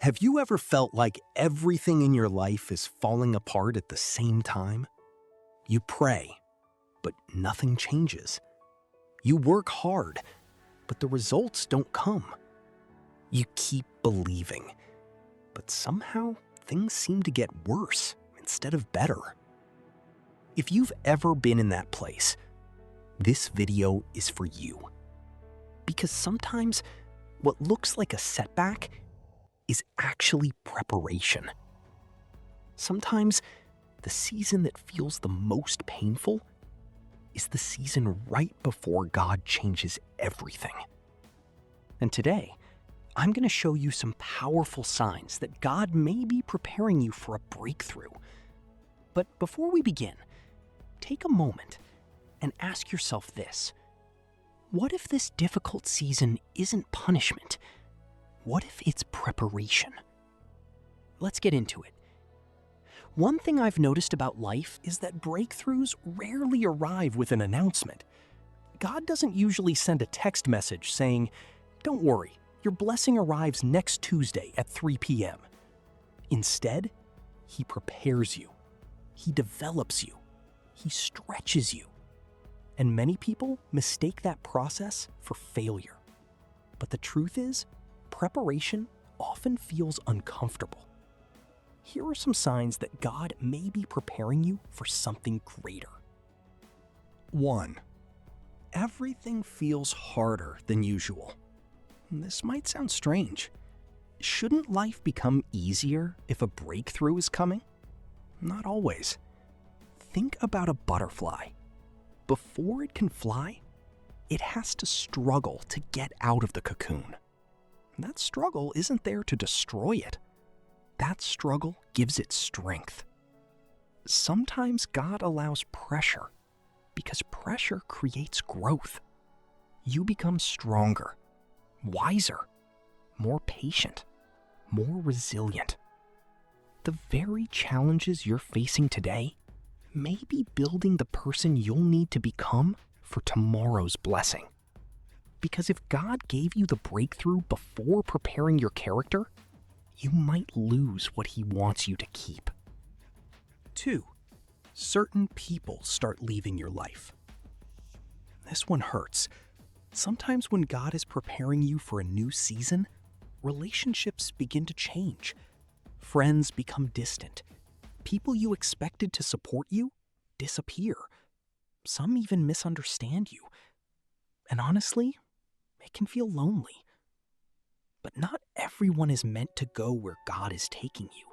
Have you ever felt like everything in your life is falling apart at the same time? You pray, but nothing changes. You work hard, but the results don't come. You keep believing, but somehow things seem to get worse instead of better. If you've ever been in that place, this video is for you. Because sometimes what looks like a setback is actually preparation. Sometimes the season that feels the most painful is the season right before God changes everything. And today, I'm going to show you some powerful signs that God may be preparing you for a breakthrough. But before we begin, take a moment and ask yourself this. What if this difficult season isn't punishment? What if it's preparation? Let's get into it. One thing I've noticed about life is that breakthroughs rarely arrive with an announcement. God doesn't usually send a text message saying, "Don't worry, your blessing arrives next Tuesday at 3 p.m. Instead, He prepares you. He develops you. He stretches you. And many people mistake that process for failure. But the truth is, preparation often feels uncomfortable. Here are some signs that God may be preparing you for something greater. 1. Everything feels harder than usual. This might sound strange. Shouldn't life become easier if a breakthrough is coming? Not always. Think about a butterfly. Before it can fly, it has to struggle to get out of the cocoon. That struggle isn't there to destroy it. That struggle gives it strength. Sometimes God allows pressure because pressure creates growth. You become stronger, wiser, more patient, more resilient. The very challenges you're facing today may be building the person you'll need to become for tomorrow's blessing. Because if God gave you the breakthrough before preparing your character, you might lose what He wants you to keep. 2. Certain people start leaving your life. This one hurts. Sometimes when God is preparing you for a new season, relationships begin to change. Friends become distant. People you expected to support you disappear. Some even misunderstand you. And honestly, it can feel lonely. But not everyone is meant to go where God is taking you.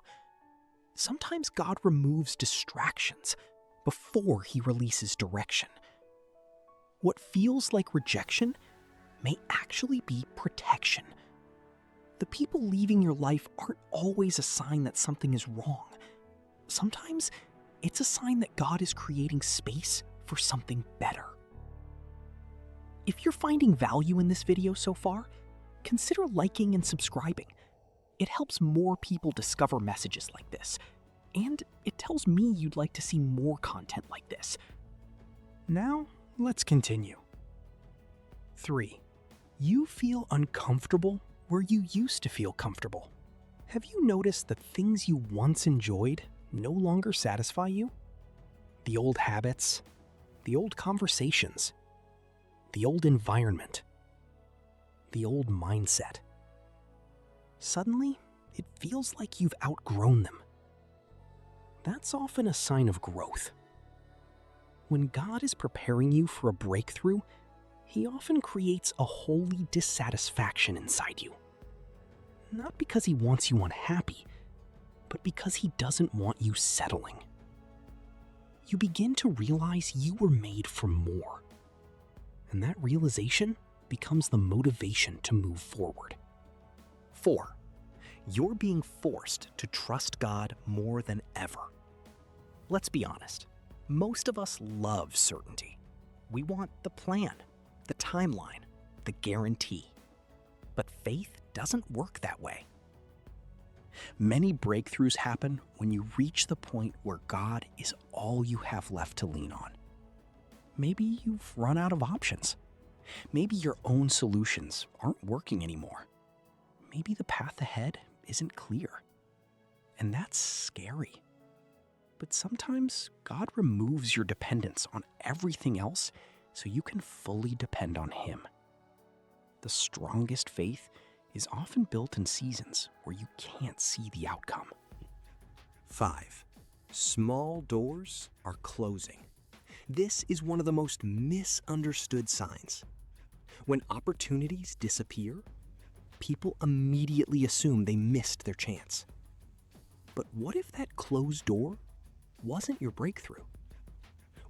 Sometimes God removes distractions before He releases direction. What feels like rejection may actually be protection. The people leaving your life aren't always a sign that something is wrong. Sometimes it's a sign that God is creating space for something better. If you're finding value in this video so far, consider liking and subscribing. It helps more people discover messages like this, and it tells me you'd like to see more content like this. Now, let's continue. 3. You feel uncomfortable where you used to feel comfortable. Have you noticed that things you once enjoyed no longer satisfy you? The old habits, the old conversations, the old environment, the old mindset. Suddenly, it feels like you've outgrown them. That's often a sign of growth. When God is preparing you for a breakthrough, He often creates a holy dissatisfaction inside you. Not because He wants you unhappy, but because He doesn't want you settling. You begin to realize you were made for more. And that realization becomes the motivation to move forward. 4. You're being forced to trust God more than ever. Let's be honest. Most of us love certainty. We want the plan, the timeline, the guarantee. But faith doesn't work that way. Many breakthroughs happen when you reach the point where God is all you have left to lean on. Maybe you've run out of options. Maybe your own solutions aren't working anymore. Maybe the path ahead isn't clear. And that's scary. But sometimes God removes your dependence on everything else so you can fully depend on Him. The strongest faith is often built in seasons where you can't see the outcome. 5. Small doors are closing. This is one of the most misunderstood signs. When opportunities disappear, people immediately assume they missed their chance. But what if that closed door wasn't your breakthrough?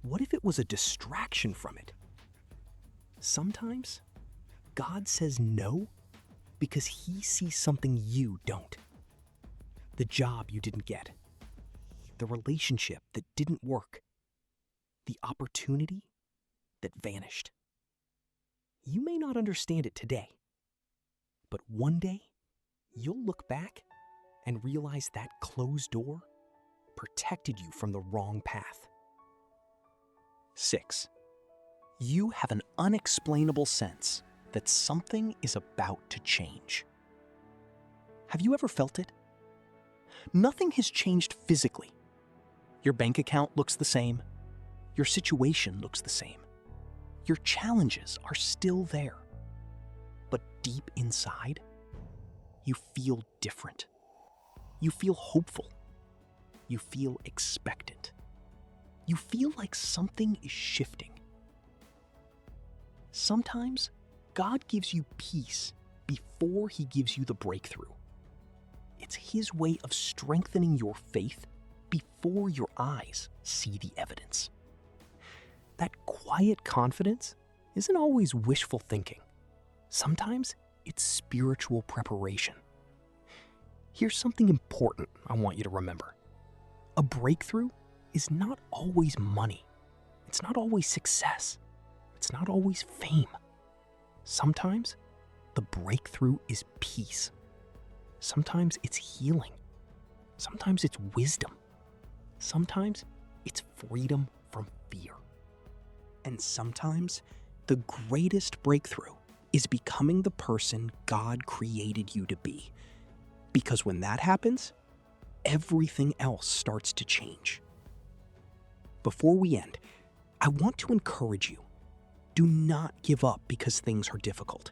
What if it was a distraction from it? Sometimes God says no because He sees something you don't. The job you didn't get, the relationship that didn't work, the opportunity that vanished. You may not understand it today, but one day you'll look back and realize that closed door protected you from the wrong path. 6. You have an unexplainable sense that something is about to change. Have you ever felt it? Nothing has changed physically. Your bank account looks the same. Your situation looks the same. Your challenges are still there. But deep inside, you feel different. You feel hopeful. You feel expectant. You feel like something is shifting. Sometimes God gives you peace before He gives you the breakthrough. It's His way of strengthening your faith before your eyes see the evidence. That quiet confidence isn't always wishful thinking. Sometimes it's spiritual preparation. Here's something important I want you to remember. A breakthrough is not always money. It's not always success. It's not always fame. Sometimes the breakthrough is peace. Sometimes it's healing. Sometimes it's wisdom. Sometimes it's freedom from fear. And sometimes the greatest breakthrough is becoming the person God created you to be. Because when that happens, everything else starts to change. Before we end, I want to encourage you. Do not give up because things are difficult.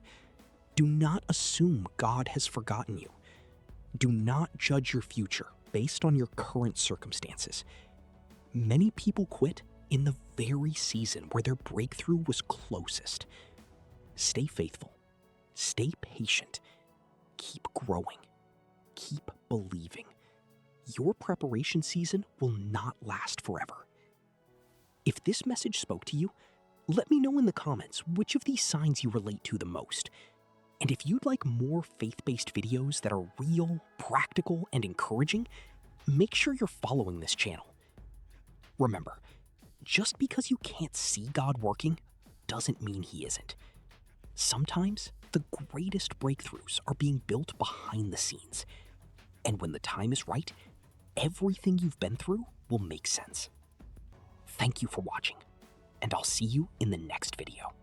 Do not assume God has forgotten you. Do not judge your future based on your current circumstances. Many people quit in the very season where their breakthrough was closest. Stay faithful. Stay patient. Keep growing. Keep believing. Your preparation season will not last forever. If this message spoke to you, let me know in the comments which of these signs you relate to the most. And if you'd like more faith-based videos that are real, practical, and encouraging, make sure you're following this channel. Remember, just because you can't see God working doesn't mean He isn't. Sometimes the greatest breakthroughs are being built behind the scenes. And when the time is right, everything you've been through will make sense. Thank you for watching, and I'll see you in the next video.